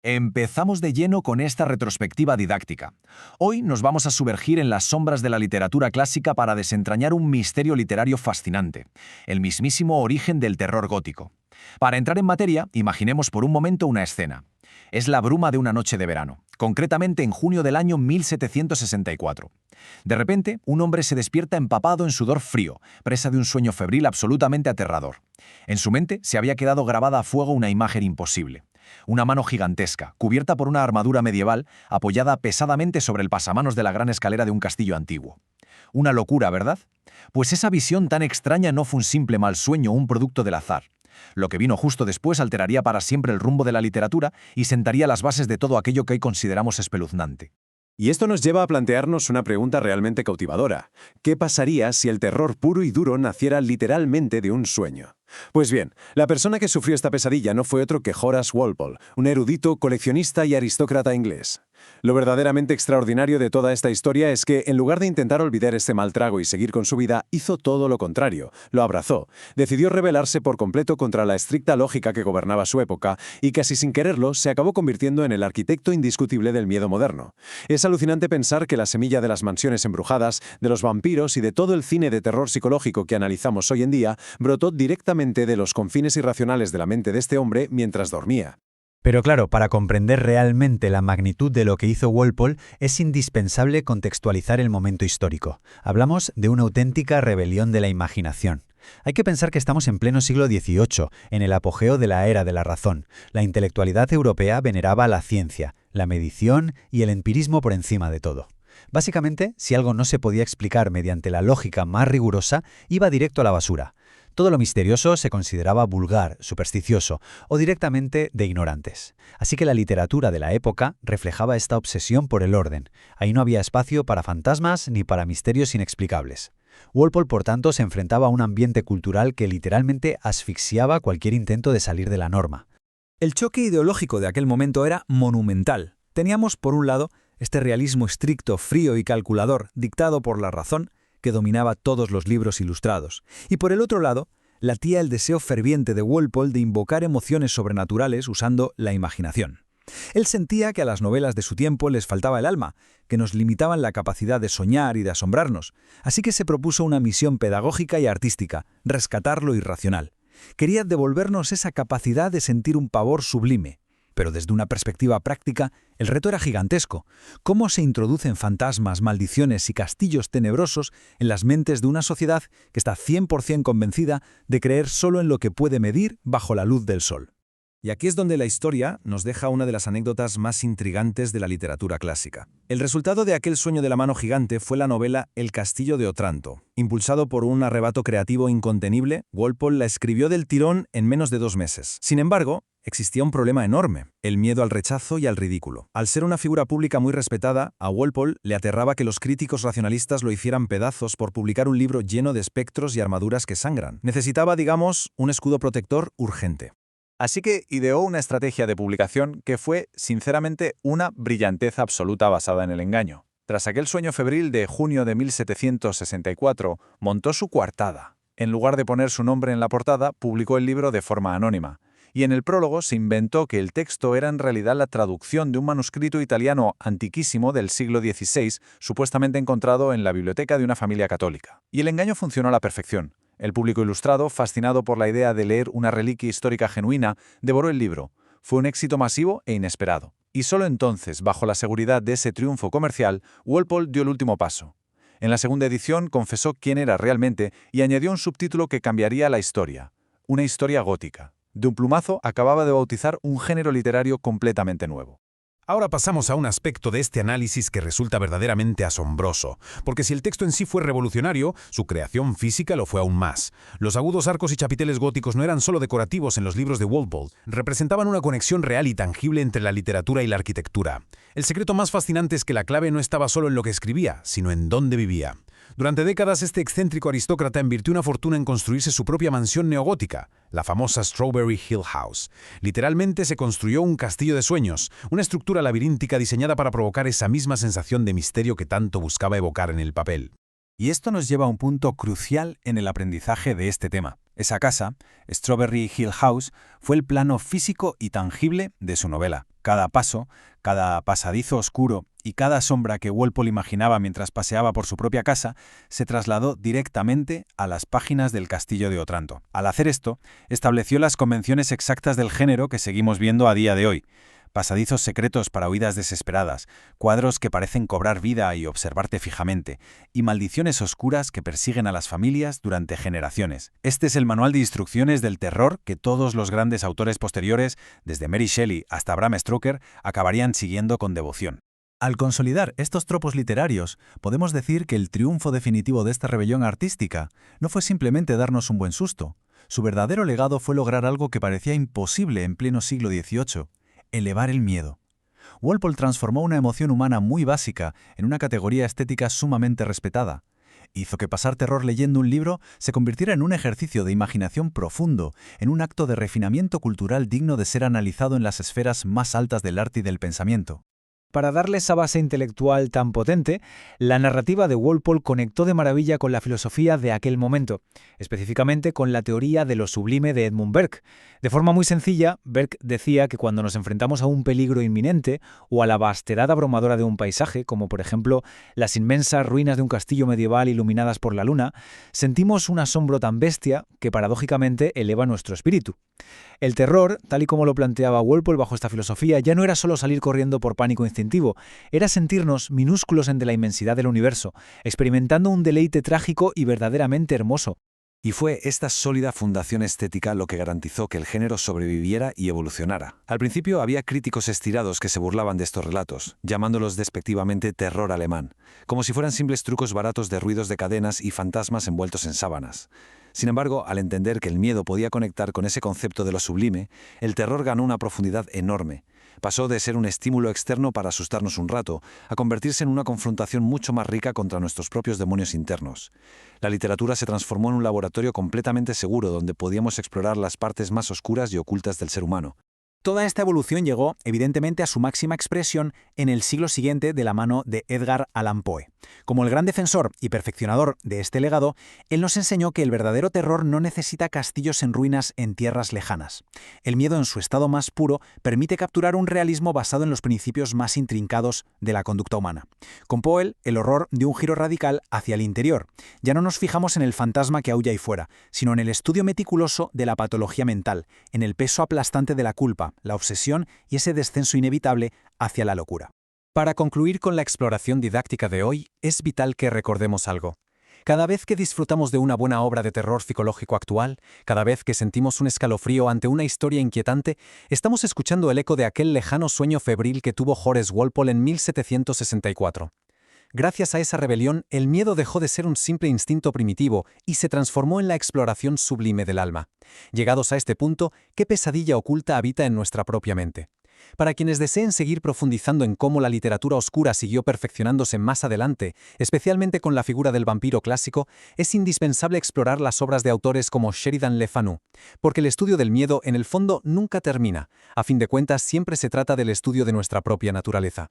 Empezamos de lleno con esta retrospectiva didáctica. Hoy nos vamos a sumergir en las sombras de la literatura clásica para desentrañar un misterio literario fascinante, el mismísimo origen del terror gótico. Para entrar en materia, imaginemos por un momento una escena. Es la bruma de una noche de verano, concretamente en junio del año 1764. De repente, un hombre se despierta empapado en sudor frío, presa de un sueño febril absolutamente aterrador. En su mente se había quedado grabada a fuego una imagen imposible. Una mano gigantesca, cubierta por una armadura medieval, apoyada pesadamente sobre el pasamanos de la gran escalera de un castillo antiguo. Una locura, ¿verdad? Pues esa visión tan extraña no fue un simple mal sueño o un producto del azar. Lo que vino justo después alteraría para siempre el rumbo de la literatura y sentaría las bases de todo aquello que hoy consideramos espeluznante. Y esto nos lleva a plantearnos una pregunta realmente cautivadora. ¿Qué pasaría si el terror puro y duro naciera literalmente de un sueño? Pues bien, la persona que sufrió esta pesadilla no fue otro que Horace Walpole, un erudito, coleccionista y aristócrata inglés. Lo verdaderamente extraordinario de toda esta historia es que, en lugar de intentar olvidar este mal trago y seguir con su vida, hizo todo lo contrario, lo abrazó, decidió rebelarse por completo contra la estricta lógica que gobernaba su época y casi sin quererlo se acabó convirtiendo en el arquitecto indiscutible del miedo moderno. Es alucinante pensar que la semilla de las mansiones embrujadas, de los vampiros y de todo el cine de terror psicológico que analizamos hoy en día brotó directamente de los confines irracionales de la mente de este hombre mientras dormía. Pero claro, para comprender realmente la magnitud de lo que hizo Walpole, es indispensable contextualizar el momento histórico. Hablamos de una auténtica rebelión de la imaginación. Hay que pensar que estamos en pleno siglo XVIII, en el apogeo de la era de la razón. La intelectualidad europea veneraba la ciencia, la medición y el empirismo por encima de todo. Básicamente, si algo no se podía explicar mediante la lógica más rigurosa, iba directo a la basura. Todo lo misterioso se consideraba vulgar, supersticioso o directamente de ignorantes. Así que la literatura de la época reflejaba esta obsesión por el orden. Ahí no había espacio para fantasmas ni para misterios inexplicables. Walpole, por tanto, se enfrentaba a un ambiente cultural que literalmente asfixiaba cualquier intento de salir de la norma. El choque ideológico de aquel momento era monumental. Teníamos, por un lado, este realismo estricto, frío y calculador, dictado por la razón, que dominaba todos los libros ilustrados. Y por el otro lado, latía el deseo ferviente de Walpole de invocar emociones sobrenaturales usando la imaginación. Él sentía que a las novelas de su tiempo les faltaba el alma, que nos limitaban la capacidad de soñar y de asombrarnos. Así que se propuso una misión pedagógica y artística, rescatar lo irracional. Quería devolvernos esa capacidad de sentir un pavor sublime. Pero desde una perspectiva práctica, el reto era gigantesco. ¿Cómo se introducen fantasmas, maldiciones y castillos tenebrosos en las mentes de una sociedad que está 100% convencida de creer solo en lo que puede medir bajo la luz del sol? Y aquí es donde la historia nos deja una de las anécdotas más intrigantes de la literatura clásica. El resultado de aquel sueño de la mano gigante fue la novela El castillo de Otranto. Impulsado por un arrebato creativo incontenible, Walpole la escribió del tirón en menos de 2 meses. Sin embargo, existía un problema enorme, el miedo al rechazo y al ridículo. Al ser una figura pública muy respetada, a Walpole le aterraba que los críticos racionalistas lo hicieran pedazos por publicar un libro lleno de espectros y armaduras que sangran. Necesitaba, digamos, un escudo protector urgente. Así que ideó una estrategia de publicación que fue, sinceramente, una brillantez absoluta basada en el engaño. Tras aquel sueño febril de junio de 1764, montó su coartada. En lugar de poner su nombre en la portada, publicó el libro de forma anónima. Y en el prólogo se inventó que el texto era en realidad la traducción de un manuscrito italiano antiquísimo del siglo XVI, supuestamente encontrado en la biblioteca de una familia católica. Y el engaño funcionó a la perfección. El público ilustrado, fascinado por la idea de leer una reliquia histórica genuina, devoró el libro. Fue un éxito masivo e inesperado. Y solo entonces, bajo la seguridad de ese triunfo comercial, Walpole dio el último paso. En la segunda edición confesó quién era realmente y añadió un subtítulo que cambiaría la historia. Una historia gótica. De un plumazo acababa de bautizar un género literario completamente nuevo. Ahora pasamos a un aspecto de este análisis que resulta verdaderamente asombroso, porque si el texto en sí fue revolucionario, su creación física lo fue aún más. Los agudos arcos y chapiteles góticos no eran solo decorativos en los libros de Walpole, representaban una conexión real y tangible entre la literatura y la arquitectura. El secreto más fascinante es que la clave no estaba solo en lo que escribía, sino en dónde vivía. Durante décadas, este excéntrico aristócrata invirtió una fortuna en construirse su propia mansión neogótica, la famosa Strawberry Hill House. Literalmente se construyó un castillo de sueños, una estructura laberíntica diseñada para provocar esa misma sensación de misterio que tanto buscaba evocar en el papel. Y esto nos lleva a un punto crucial en el aprendizaje de este tema. Esa casa, Strawberry Hill House, fue el plano físico y tangible de su novela. Cada paso, cada pasadizo oscuro y cada sombra que Walpole imaginaba mientras paseaba por su propia casa se trasladó directamente a las páginas del Castillo de Otranto. Al hacer esto, estableció las convenciones exactas del género que seguimos viendo a día de hoy. Pasadizos secretos para huidas desesperadas, cuadros que parecen cobrar vida y observarte fijamente, y maldiciones oscuras que persiguen a las familias durante generaciones. Este es el manual de instrucciones del terror que todos los grandes autores posteriores, desde Mary Shelley hasta Bram Stoker, acabarían siguiendo con devoción. Al consolidar estos tropos literarios, podemos decir que el triunfo definitivo de esta rebelión artística no fue simplemente darnos un buen susto. Su verdadero legado fue lograr algo que parecía imposible en pleno siglo XVIII: elevar el miedo. Walpole transformó una emoción humana muy básica en una categoría estética sumamente respetada. Hizo que pasar terror leyendo un libro se convirtiera en un ejercicio de imaginación profundo, en un acto de refinamiento cultural digno de ser analizado en las esferas más altas del arte y del pensamiento. Para darle esa base intelectual tan potente, la narrativa de Walpole conectó de maravilla con la filosofía de aquel momento, específicamente con la teoría de lo sublime de Edmund Burke. De forma muy sencilla, Burke decía que cuando nos enfrentamos a un peligro inminente o a la vastedad abrumadora de un paisaje, como por ejemplo las inmensas ruinas de un castillo medieval iluminadas por la luna, sentimos un asombro tan bestia que paradójicamente eleva nuestro espíritu. El terror, tal y como lo planteaba Walpole bajo esta filosofía, ya no era solo salir corriendo por pánico instintivo, era sentirnos minúsculos ante la inmensidad del universo, experimentando un deleite trágico y verdaderamente hermoso. Y fue esta sólida fundación estética lo que garantizó que el género sobreviviera y evolucionara. Al principio había críticos estirados que se burlaban de estos relatos, llamándolos despectivamente terror alemán, como si fueran simples trucos baratos de ruidos de cadenas y fantasmas envueltos en sábanas. Sin embargo, al entender que el miedo podía conectar con ese concepto de lo sublime, el terror ganó una profundidad enorme. Pasó de ser un estímulo externo para asustarnos un rato, a convertirse en una confrontación mucho más rica contra nuestros propios demonios internos. La literatura se transformó en un laboratorio completamente seguro donde podíamos explorar las partes más oscuras y ocultas del ser humano. Toda esta evolución llegó, evidentemente, a su máxima expresión en el siglo siguiente de la mano de Edgar Allan Poe. Como el gran defensor y perfeccionador de este legado, él nos enseñó que el verdadero terror no necesita castillos en ruinas en tierras lejanas. El miedo en su estado más puro permite capturar un realismo basado en los principios más intrincados de la conducta humana. Con Poe, el horror dio un giro radical hacia el interior. Ya no nos fijamos en el fantasma que aúlla ahí fuera, sino en el estudio meticuloso de la patología mental, en el peso aplastante de la culpa, la obsesión y ese descenso inevitable hacia la locura. Para concluir con la exploración didáctica de hoy, es vital que recordemos algo. Cada vez que disfrutamos de una buena obra de terror psicológico actual, cada vez que sentimos un escalofrío ante una historia inquietante, estamos escuchando el eco de aquel lejano sueño febril que tuvo Horace Walpole en 1764. Gracias a esa rebelión, el miedo dejó de ser un simple instinto primitivo y se transformó en la exploración sublime del alma. Llegados a este punto, ¿qué pesadilla oculta habita en nuestra propia mente? Para quienes deseen seguir profundizando en cómo la literatura oscura siguió perfeccionándose más adelante, especialmente con la figura del vampiro clásico, es indispensable explorar las obras de autores como Sheridan Le Fanu, porque el estudio del miedo, en el fondo, nunca termina. A fin de cuentas, siempre se trata del estudio de nuestra propia naturaleza.